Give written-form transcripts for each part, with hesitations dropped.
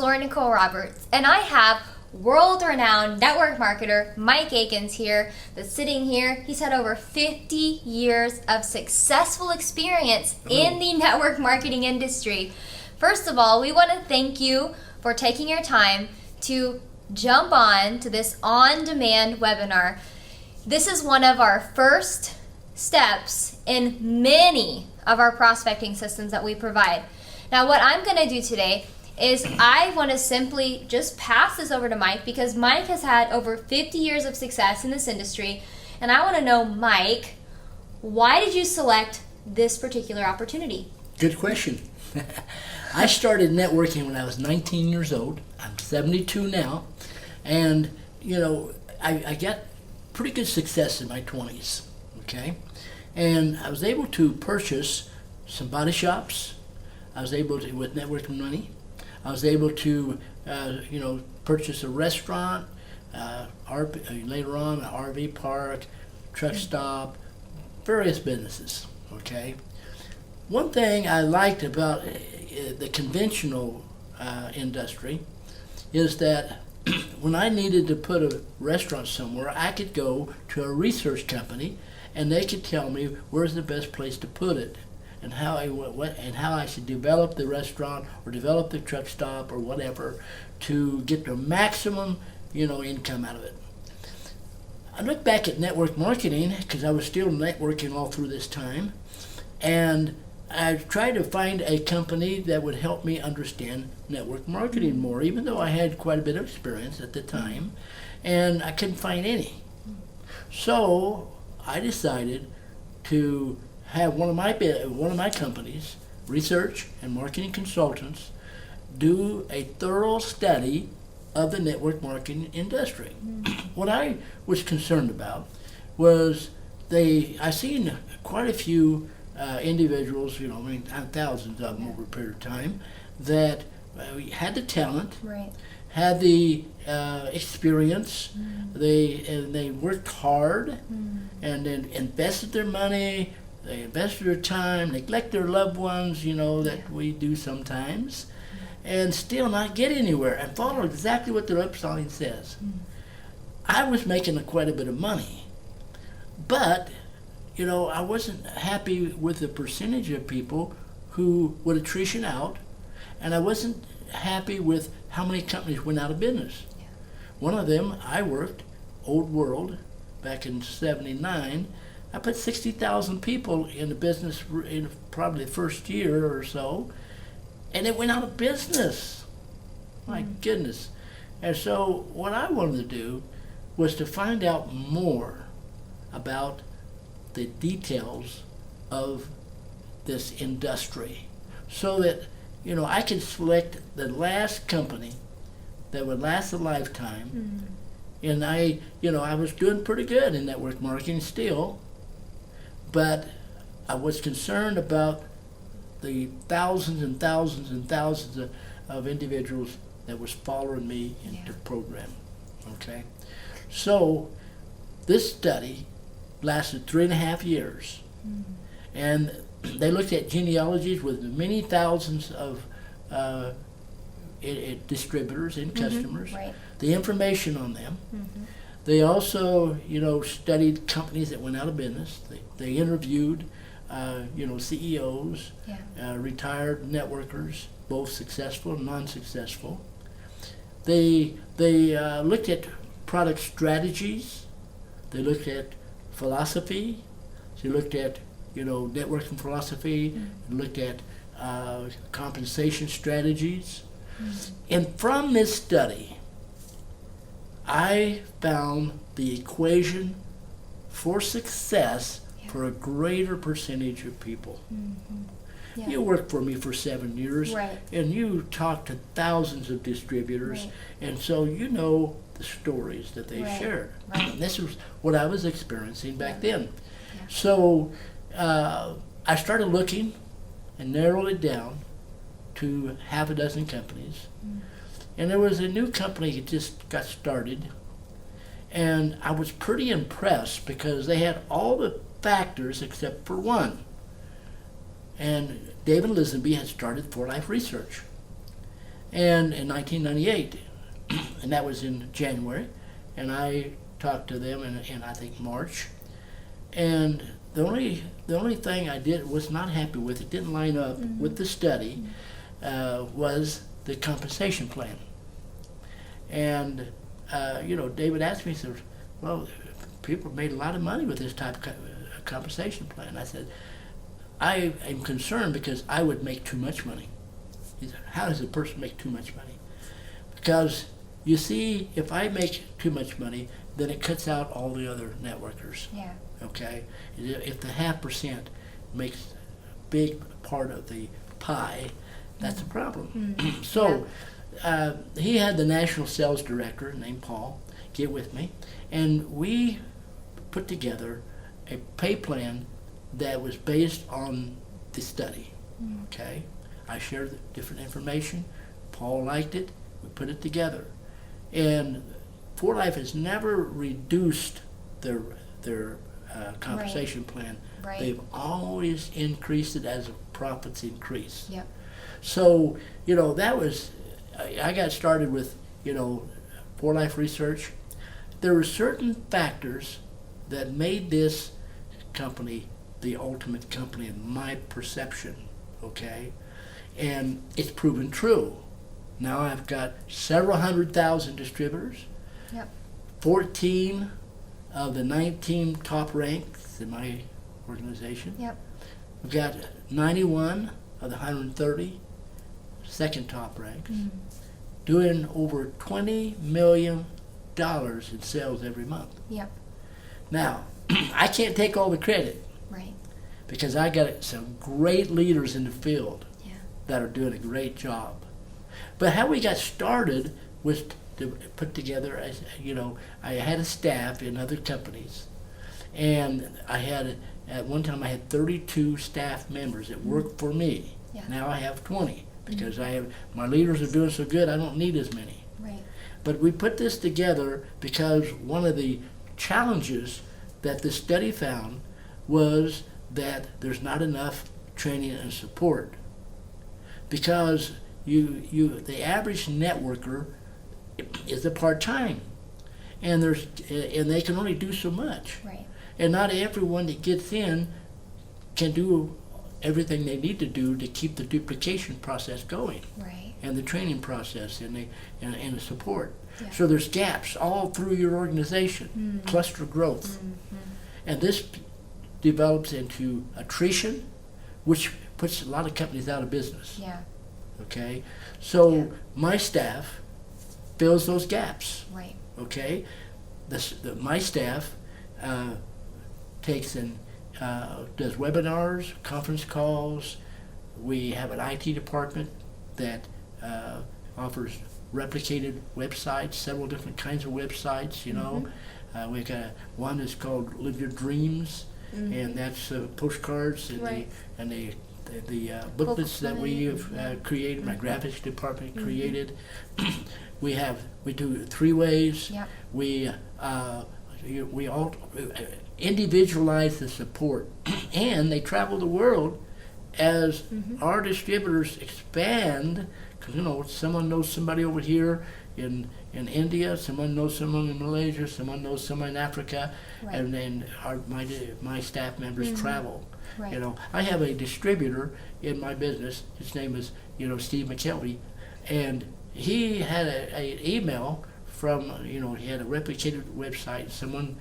Lauren Nicole Roberts, and I have world-renowned network marketer Mike Akins here that's sitting here. He's had over 50 years of successful experience in the network marketing industry. First of all, we want to thank you for taking your time to jump on to this on-demand webinar. This is one of our first steps in many of our prospecting systems that we provide. Now, what I'm going to do today is I want to simply just pass this over to Mike, because Mike has had over 50 years of success in this industry, and I want to know, Mike, why did you select this particular opportunity? Good question. I started networking when I was 19 years old. I'm 72 now, and I got pretty good success in my 20s, okay? And I was able to purchase some body shops. I was able to, with networking money, I was able to, purchase a restaurant, later on an RV park, truck stop, various businesses, okay? One thing I liked about the conventional industry is that when I needed to put a restaurant somewhere, I could go to a research company and they could tell me where's the best place to put it, and how I should develop the restaurant or develop the truck stop or whatever to get the maximum, income out of it. I look back at network marketing, because I was still networking all through this time, and I tried to find a company that would help me understand network marketing more, even though I had quite a bit of experience at the time, and I couldn't find any. So I decided to have one of my companies, research and marketing consultants, do a thorough study of the network marketing industry. What I was concerned about was I seen quite a few individuals, thousands of them over a period of time, that had the talent, Right. had the experience, they worked hard, and then invested their money, they invested their time, neglect their loved ones, that we do sometimes, and still not get anywhere, and follow exactly what their upselling says. I was making quite a bit of money, but I wasn't happy with the percentage of people who would attrition out, and I wasn't happy with how many companies went out of business. Yeah. One of them, I worked, Old World, back in '79. I put 60,000 people in the business in probably the first year or so, and it went out of business. My goodness. And so what I wanted to do was to find out more about the details of this industry, so that I could select the last company that would last a lifetime. And I was doing pretty good in network marketing still, but I was concerned about the thousands and thousands and thousands of individuals that was following me into the program. Okay, so this study lasted 3.5 years, and they looked at genealogies with many thousands of distributors and customers, Right. the information on them. They also, studied companies that went out of business. They interviewed, CEOs, retired networkers, both successful and non-successful. They looked at product strategies. They looked at philosophy. They looked at, networking philosophy. They looked at compensation strategies. And from this study, I found the equation for success for a greater percentage of people. Yeah. You worked for me for 7 years, Right. and you talked to thousands of distributors, Right. and so you know the stories that they Right. shared. Right. And this was what I was experiencing back then. Yeah. So I started looking and narrowed it down to half a dozen companies. And there was a new company that just got started, and I was pretty impressed because they had all the factors except for one. And David Lisenby had started For Life Research. And in 1998, and that was in January, and I talked to them in I think March, and the only thing I was not happy with, it didn't line up with the study, was the compensation plan. And David asked me, he said, well, people made a lot of money with this type of compensation plan. I said, I am concerned because I would make too much money. He said, how does a person make too much money? Because you see, if I make too much money, then it cuts out all the other networkers. Yeah. Okay? If the 0.5% makes a big part of the pie, that's a problem. So he had the national sales director named Paul get with me, and we put together a pay plan that was based on the study. Okay? I shared the different information. Paul liked it. We put it together. And For Life has never reduced their compensation plan. Right. They've always increased it as profits increase. Yep. So, that was, I got started with, For Life research. There were certain factors that made this company the ultimate company in my perception, okay? And it's proven true. Now I've got several 100,000 distributors. Yep. 14 of the 19 top ranks in my organization. Yep. We've got 91 of the 130 second top ranks, doing over $20 million in sales every month. Yep. Now, I can't take all the credit. Right. Because I got some great leaders in the field Yeah. that are doing a great job. But how we got started was to put together, I had a staff in other companies, and at one time I had 32 staff members that worked for me. Yeah. Now I have 20 because my leaders are doing so good I don't need as many. Right. But we put this together because one of the challenges that the study found was that there's not enough training and support, because the average networker is a part-time, and they can only do so much. Right. And not everyone that gets in can do everything they need to do to keep the duplication process going. Right. And the training process and the support. Yeah. So there's gaps all through your organization, cluster growth. And this develops into attrition, which puts a lot of companies out of business. Yeah. Okay? So my staff fills those gaps. Right. Okay? My staff takes and does webinars, conference calls. We have an IT department that offers replicated websites, several different kinds of websites, We've got one that's called Live Your Dreams, and that's postcards and the booklets that we have created, my graphics department created. We do 3 ways. Yep. We all individualize the support, and they travel the world as our distributors expand. Because someone knows somebody over here in India, someone knows someone in Malaysia, someone knows someone in Africa, Right. and then my staff members travel. Right. I have a distributor in my business. His name is Steve McKelvey, and he had an email from he had a replicated website. Someone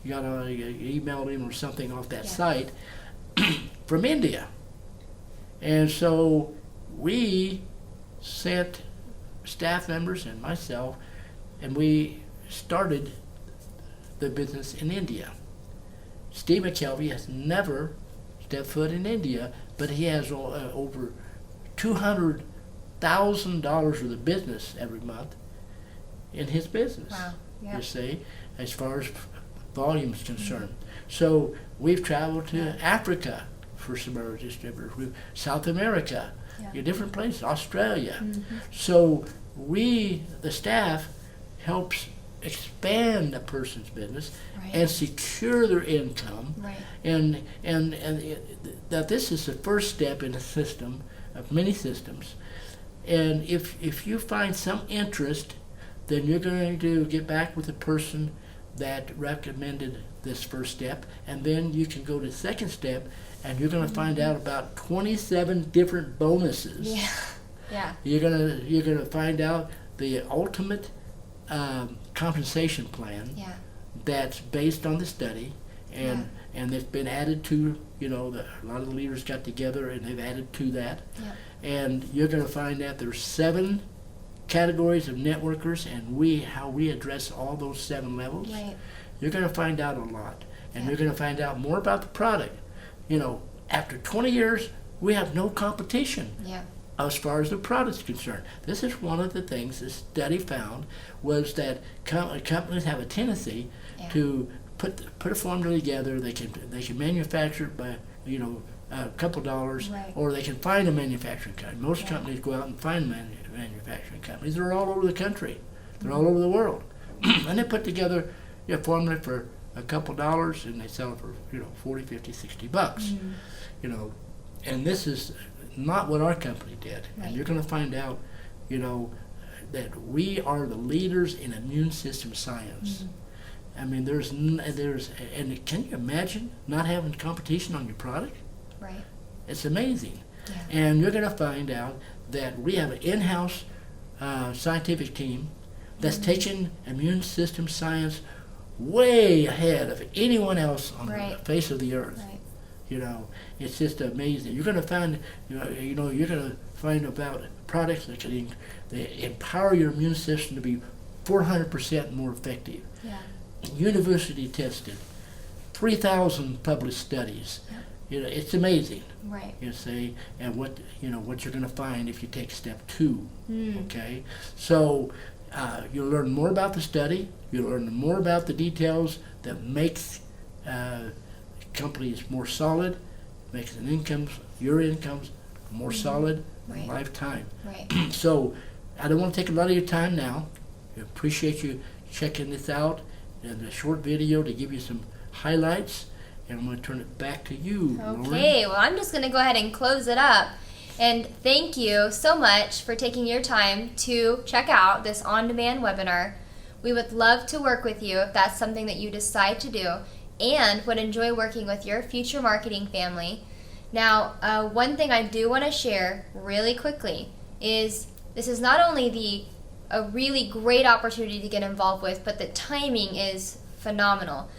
emailed him or something off that site from India, and so we sent staff members and myself, and we started the business in India. Steve McKelvey has never stepped foot in India, but he has over $200,000 worth of business every month in his business. Wow. Yeah. You see, as far as volume is concerned. So we've traveled to Africa for some of our distributors, South America, different places, Australia. So the staff helps expand a person's business and secure their income. Right. And that this is the first step in a system of many systems. And if you find some interest, then you're going to get back with the person that recommended this first step, and then you can go to the second step, and you're going to find out about 27 different bonuses. Yeah. Yeah. You're gonna find out the ultimate compensation plan Yeah. that's based on the study, and it's been added to. A lot of the leaders got together and they've added to that. Yeah. And you're going to find out there's 7 categories of networkers, and how we address all those 7 levels. Right. You're going to find out a lot, and Yeah. you're going to find out more about the product. After 20 years, we have no competition. Yeah. As far as the product's concerned. This is one of the things this study found, was that companies have a tendency to put a formula together. They can manufacture it by a couple dollars, Right. or they can find a manufacturing company. Most companies go out and find manufacturing companies. They're all over the country. They're all over the world, and they put together a formula for a couple dollars, and they sell it for $40, $50, $60. And this is not what our company did. Right. And you're going to find out, that we are the leaders in immune system science. I mean, there's and can you imagine not having competition on your product? Right. It's amazing. Yeah. And you're going to find out that we have an in-house scientific team that's taken immune system science way ahead of anyone else on the face of the earth. Right. It's just amazing. You're going to find, you're going to find about products that can empower your immune system to be 400% more effective. Yeah. University tested, 3,000 published studies. Yep. It's amazing. Right. And what you're going to find if you take step 2. Mm. Okay, so you'll learn more about the study. You'll learn more about the details that makes companies more solid, makes your incomes more solid in Right. lifetime. Right. So I don't want to take a lot of your time now. I appreciate you checking this out in a short video to give you some highlights, and I'm going to turn it back to you, Okay, well, I'm just going to go ahead and close it up. And thank you so much for taking your time to check out this on-demand webinar. We would love to work with you if that's something that you decide to do, and would enjoy working with your future marketing family. Now, one thing I do want to share really quickly is this is not only a really great opportunity to get involved with, but the timing is phenomenal.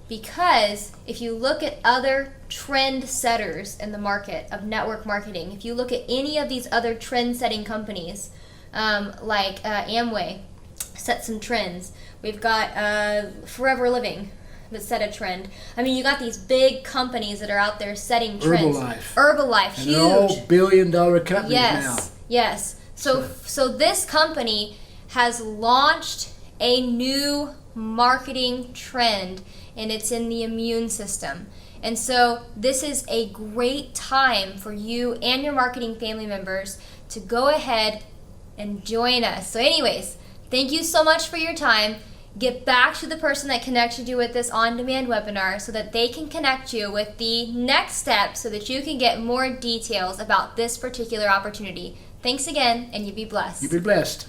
Because if you look at other trend setters in the market of network marketing, if you look at any of these other trend-setting companies, like Amway, set some trends. We've got Forever Living that set a trend. I mean, you got these big companies that are out there setting trends. Herbalife, and huge. they're all billion-dollar companies now. Yes. So this company has launched a new marketing trend, and it's in the immune system. And so this is a great time for you and your marketing family members to go ahead and join us. So anyways, thank you so much for your time. Get back to the person that connected you with this on-demand webinar so that they can connect you with the next step so that you can get more details about this particular opportunity. Thanks again, and you be blessed. You be blessed.